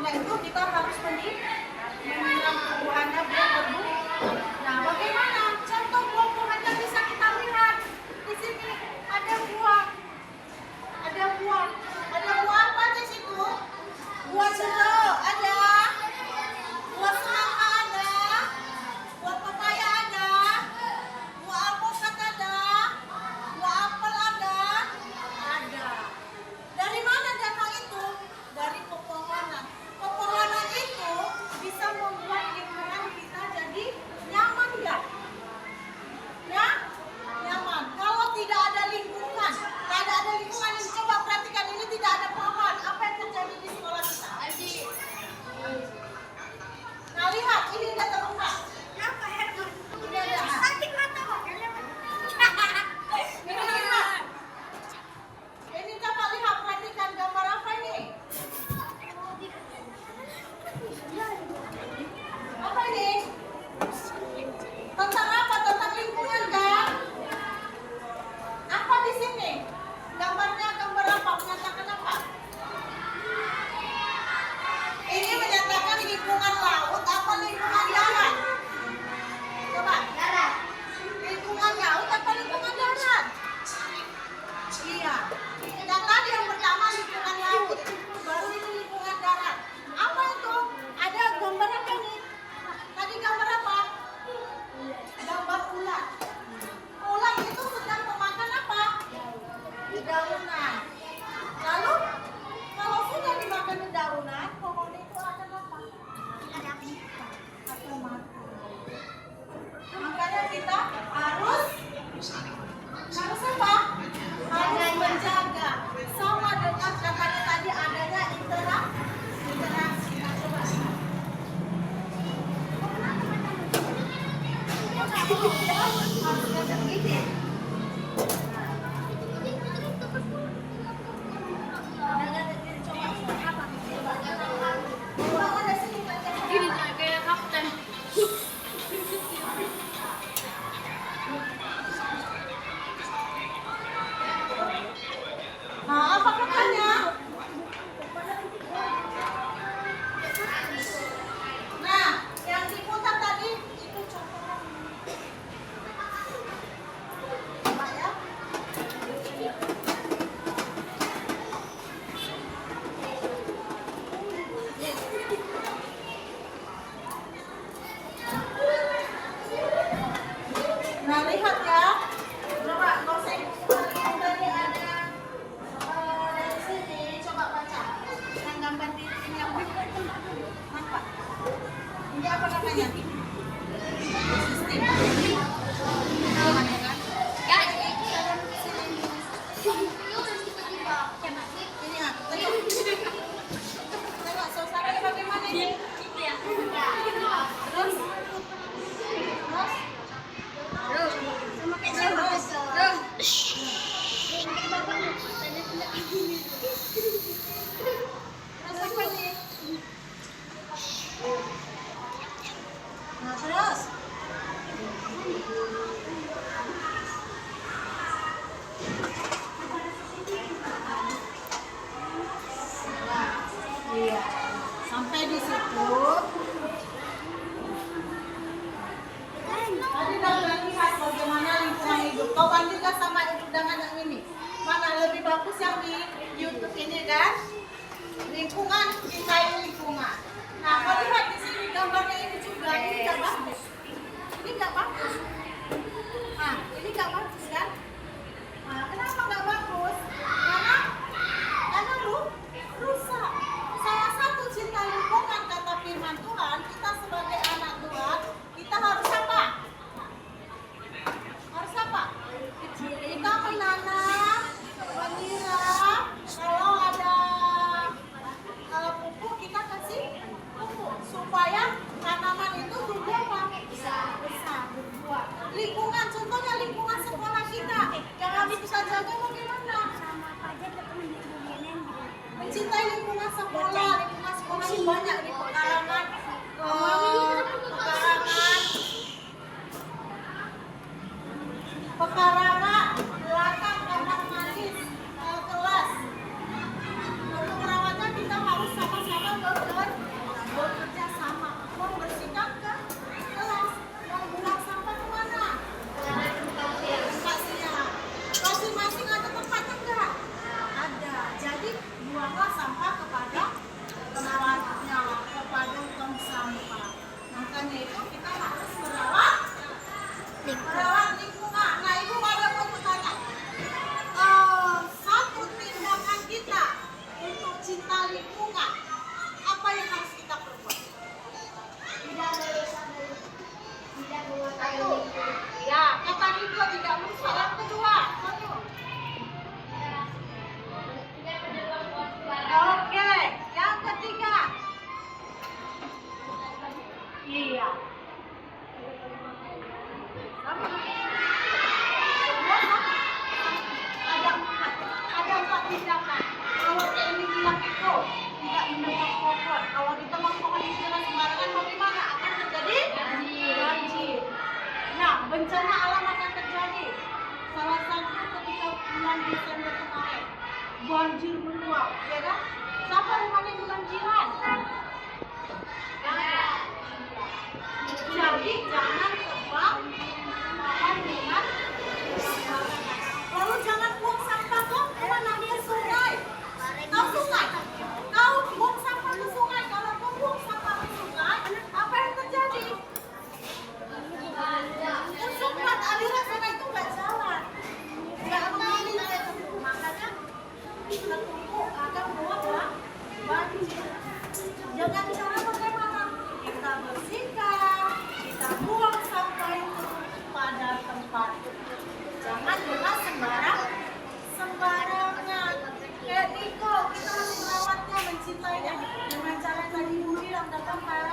mangga itu kita harus menyiram buahnya biar berbuah. Nah, bagaimana? Contoh buah-buahnya bisa kita lihat. Di sini ada buah. Ada buah. Ada buah apa di situ? Buah jeruk ada. Buah semangka ada. Buah pepaya ada. Buah alpukat ada. Buah apel ada. Ada. Dari mana datang itu? Dari pepohonan. Pepohonan itu bisa membuat lingkungan kita jadi nyaman ya? Ya? Nyaman. Kalau tidak ada lingkungan, ini coba perhatikan, ini tidak ada pohon. Apa yang terjadi di sekolah kita? Nah, lihat, ini ada terbuka. Ini ada. Ini lihat. Ini coba lihat, perhatikan gambar apa ini? Apa ini? Tentang apa? Tentang lingkungan kan? Apa di sini? Gambarnya gambar apa? Menyatakan apa? Ini menyatakan lingkungan laut apa lingkungan darat? Coba. Darat. Lingkungan laut apa lingkungan darat? Iya. Yang tadi yang pertama lingkungan laut, baru ini lingkungan darat. Apa itu? Ada gambar apa ini? Tadi gambar apa? Gambar ulat. Ulat itu sedang memakan apa? Dedaunan. Lalu kalau sudah dimakan dedaunan, pohon itu akan apa? Akan mati. Makanya kita harus apa? Harus menjaga. Sama dengan katanya tadi adanya interaksi. Nah, coba. Harus ada begini. Kayak kapten. Nah, apa katanya? Nah, yang diputar tadi itu contohnya. Coba ya. Nah, lihat ya. Coba kosek. Tadi ada dari sini, coba baca. Yang gambar di sini apa? Nampak? Ini apa namanya? Sistem. Namanya kan? Ini ya. Tengok suasananya bagaimana ini? Terus? Nah, terus. Iya. Sampai di situ. Tadi udah lihat bagaimana lingkungan hidup. Kau bandingkan sama hidup dengan yang ini. Mana lebih bagus yang di YouTube ini kan? Lingkungan, cintai lingkungan. Nah, kau lihat di sini gambarnya ini juga. Ini nggak bagus. Ini nggak bagus. Nah, ini nggak bagus kan? Nah, kenapa nggak bagus? Karena rusak. Salah satu cinta lingkungan kata firman Tuhan, kita sebagai anak Tuhan, kita harus apa? Harus apa? Kita menanam, menyiram. Kalau ada pupuk, kita kasih pupuk supaya tanaman itu tumbuh apa? Besar, berbuah. Lingkungan, contohnya lingkungan sekolah kita, yang harus kita jaga bagaimana? Mencintai lingkungan sekolah ini banyak di pekarangan belakang kamar mandi kelas. Untuk merawatnya kita harus sama-sama bencana alam akan terjadi. Salah satu ketika bulan Desember kemarin, banjir meluap, ya kan? Siapa rumahnya kebanjiran? Jadi jangan tebak makan dengan sembarangan. Lalu jangan buang sampah kok kemana ke sungai. Tahu sungai? Kau buang sampah ke sungai. Kalau kau buang sampah ke sungai, apa yang terjadi? Tersumbat, aliran sungai itu nggak jalan, nggak mengalir. Makanya kita tunggu akan meluap banjir. Dengan cara bagaimana? Kita bersihkan, kita buang sampah itu pada tempat. Jangan dengan sembarangan. Kayak Niko, kita harus merawatnya, mencintainya dengan cara yang tadi Ibu bilang, dapat kan?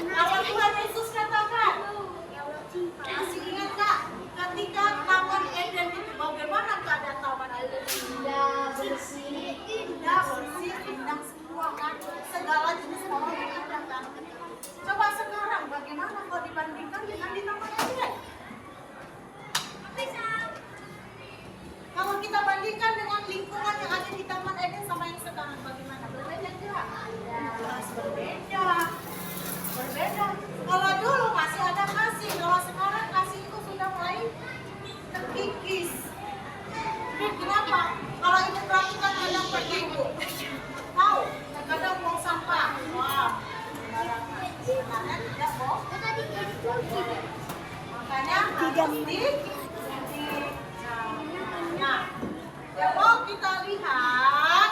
Kalau Tuhan Yesus katakan, masih ingat Kak? Ketika Taman Eden itu bagaimana keadaan Taman Eden? Indah, bersih, indah semua kan? Segala jenis pohon yang ada kan? Coba sekarang bagaimana kalau dibandingkan dengan di Taman Eden? Kalau kita bandingkan dengan lingkungan yang ada di Taman Eden sama yang sekarang, bagaimana? Berbeda nggak? Jelas berbeda. Berbeda. Kalau dulu masih ada kasih, kalau sekarang kasih itu sudah mulai terkikis. Kenapa? Kalau ini perhatikan kadang pergi ibu, tahu? Kadang buang sampah. Wah, makanya tidak boh. Makanya harus nah, ya mau kita lihat.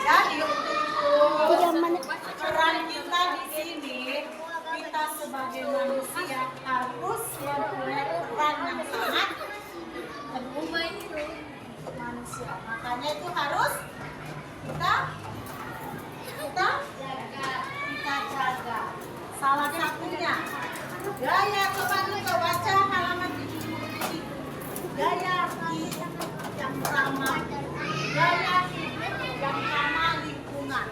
Jadi peran kita di sini, kita sebagai manusia harus mempunyai peran yang sangat manusia. Makanya itu harus kita jaga. Salah satunya gaya, coba baca halaman 77. Gaya hidup yang ramah, gaya hidup yang ramah lingkungan.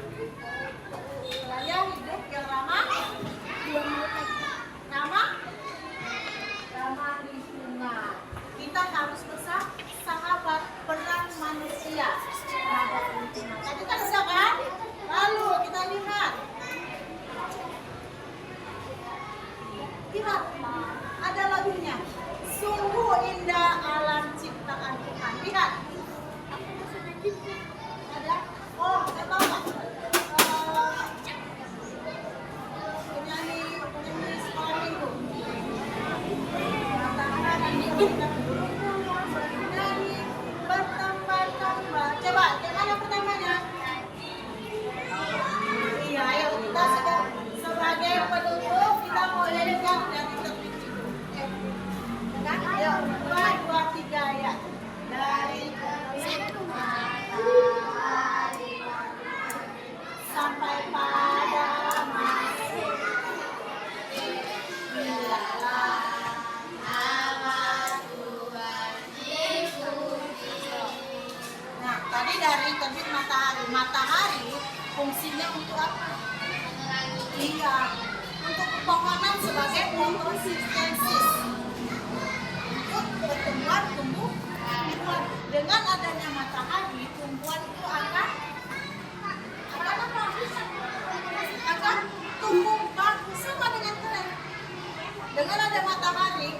Gaya hidup yang ramah lingkungan. Kita harus bersahabat, peran manusia terhadap lingkungan. Tadi kan sudah kan? Lalu kita lihat. Lihat, ada lagunya. Sungguh indah alam ciptaan Tuhan. Lihat. Ada? Oh, saya tahu nggak? Penyanyi sekolah minggu. Menyanyi bertambah-tambah. Coba, yang mana pertamanya? Iya, ayo kita sebagai penutup kita mau nyanyikan dari terpilih. Kan? Ayo, 2, 3 ya. Dari sampai pada masih biarlah nama Tuhan dipuji. Nah, tadi dari terbit matahari fungsinya untuk apa? Iya, untuk pepohonan sebagai fotosintesis, untuk pertumbuhan tumbuhan. Dengan adanya matahari, tumbuhan itu akan apa? Akan tumbuh bagus sama dengan tren. Dengan ada matahari,